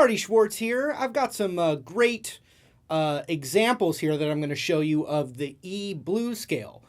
Marty Schwartz here. I've got some great examples here that I'm going to show you of the E blues scale.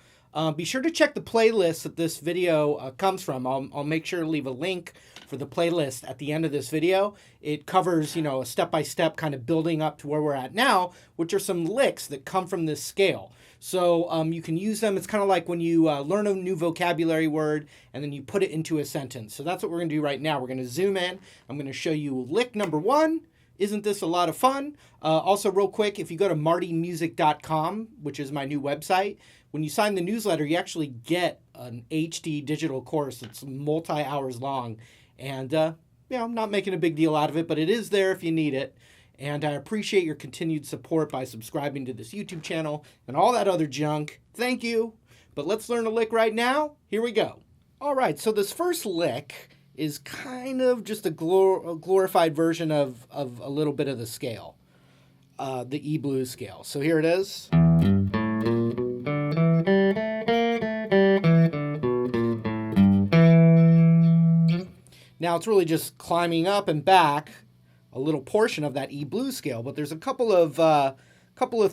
Be sure to check the playlist that this video comes from. I'll make sure to leave a link for the playlist at the end of this video. It covers, a step-by-step kind of building up to where we're at now, which are some licks that come from this scale. So you can use them. It's kind of like when you learn a new vocabulary word and then you put it into a sentence. So that's what we're going to do right now. We're going to zoom in. I'm going to show you lick number 1. Isn't this a lot of fun? Also, real quick, if you go to martymusic.com, which is my new website, when you sign the newsletter, you actually get an HD digital course. It's multi-hours long. And, I'm not making a big deal out of it, but it is there if you need it. And I appreciate your continued support by subscribing to this YouTube channel and all that other junk. Thank you. But let's learn a lick right now. Here we go. All right, so this first lick is kind of just a glorified version of a little bit of the scale, the E blues scale. So here it is. Now it's really just climbing up and back a little portion of that E blues scale, but there's a couple of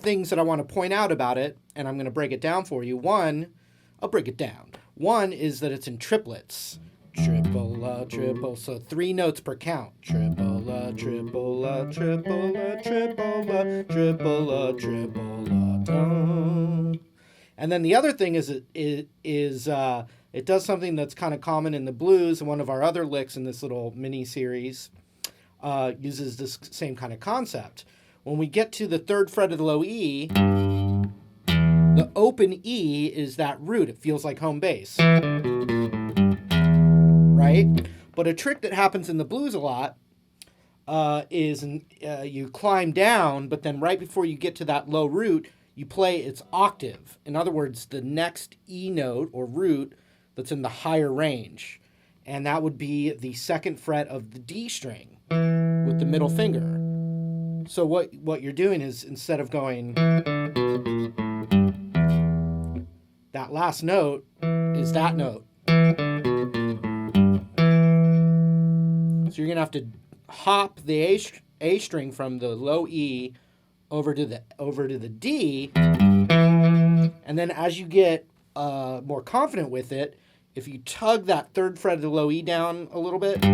things that I want to point out about it, and I'm going to break it down for you. I'll break it down. One is that it's in triplets. Triple, triple, so 3 notes per count. Triple, triple, triple, triple, triple, triple, and then the other thing is it does something that's kind of common in the blues, and one of our other licks in this little mini series uses this same kind of concept. When we get to the 3rd fret of the low E, the open E is that root. It feels like home base. Right? But a trick that happens in the blues a lot is you climb down, but then right before you get to that low root, you play its octave. In other words, the next E note or root that's in the higher range. And that would be the 2nd fret of the D string with the middle finger. So what you're doing is, instead of going, that last note is that note. So you're going to have to hop the A string from the low E over to the D, and then as you get more confident with it, if you tug that 3rd fret of the low E down a little bit,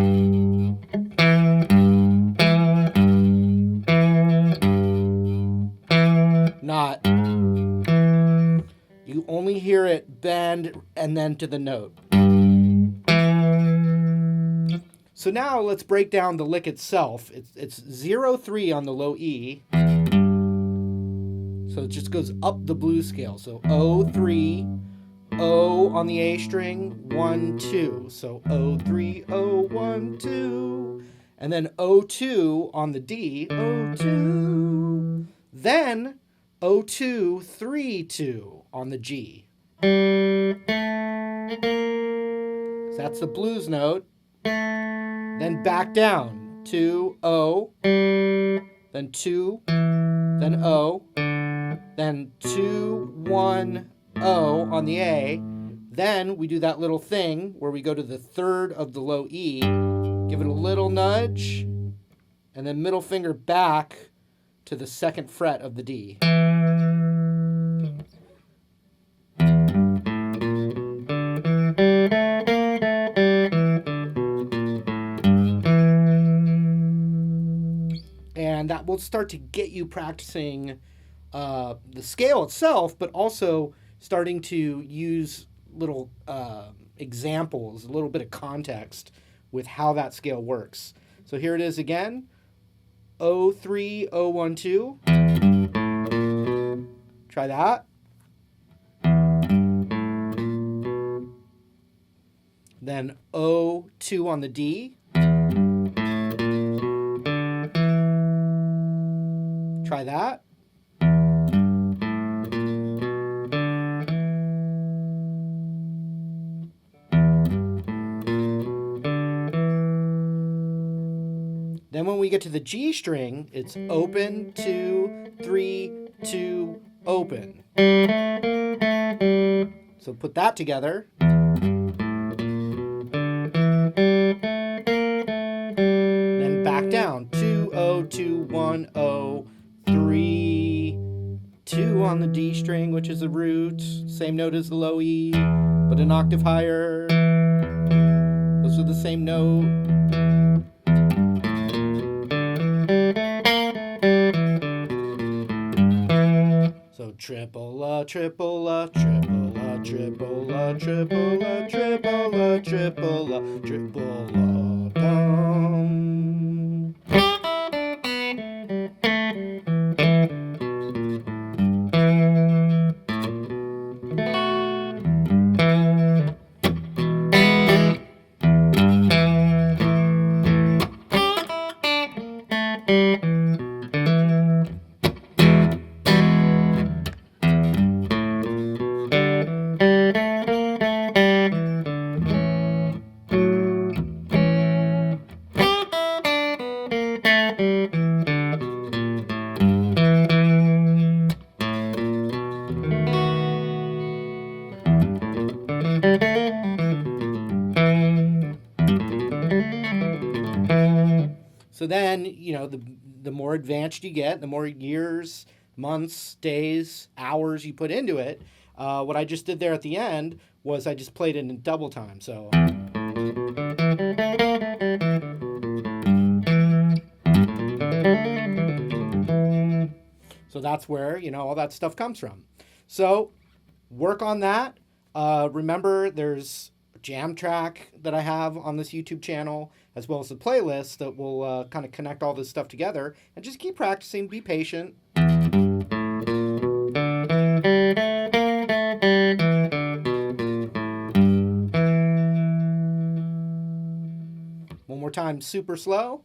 you only hear it bend and then to the note. So now let's break down the lick itself. It's 0-3 on the low E. So it just goes up the blues scale. So O3, O on the A string, 1, 2. So O3, O, 1, 2. And then O2 on the D, O2. Then O2, 3, 2 on the G. So that's the blues note. Then back down to O, then 2, then O, then 2, 1, O on the A. Then we do that little thing where we go to the 3rd of the low E, give it a little nudge, and then middle finger back to the 2nd fret of the D. And that will start to get you practicing the scale itself, but also starting to use little examples, a little bit of context with how that scale works. So here it is again. O3, O1, 2. Try that. Then O2 on the D. Try that. Then when we get to the G string, it's open, 2, 3, 2, open. So put that together. Then back down, 2, 1, O, 3, 2 on the D string, which is the root, same note as the low E, but an octave higher. Those are the same note. So triple, triple, triple, triple, triple, triple, triple, triple, dum. So then, you know, the more advanced you get, the more years, months, days, hours you put into it. What I just did there at the end was I just played it in double time. So that's where, you know, all that stuff comes from. So work on that. Remember, there's a jam track that I have on this YouTube channel, as well as the playlist that will kind of connect all this stuff together. And just keep practicing, be patient. One more time, super slow.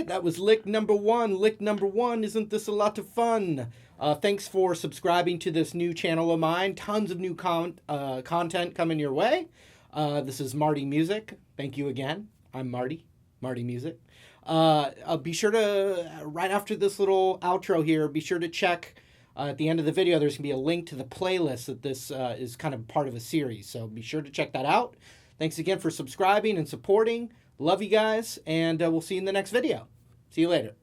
That was lick number one. Lick number one. Isn't this a lot of fun? Thanks for subscribing to this new channel of mine. Tons of new content coming your way. This is Marty Music. Thank you again. I'm Marty Music. Be sure to, right after this little outro here, be sure to check at the end of the video. There's going to be a link to the playlist that this is kind of part of a series. So be sure to check that out. Thanks again for subscribing and supporting. Love you guys, and we'll see you in the next video. See you later.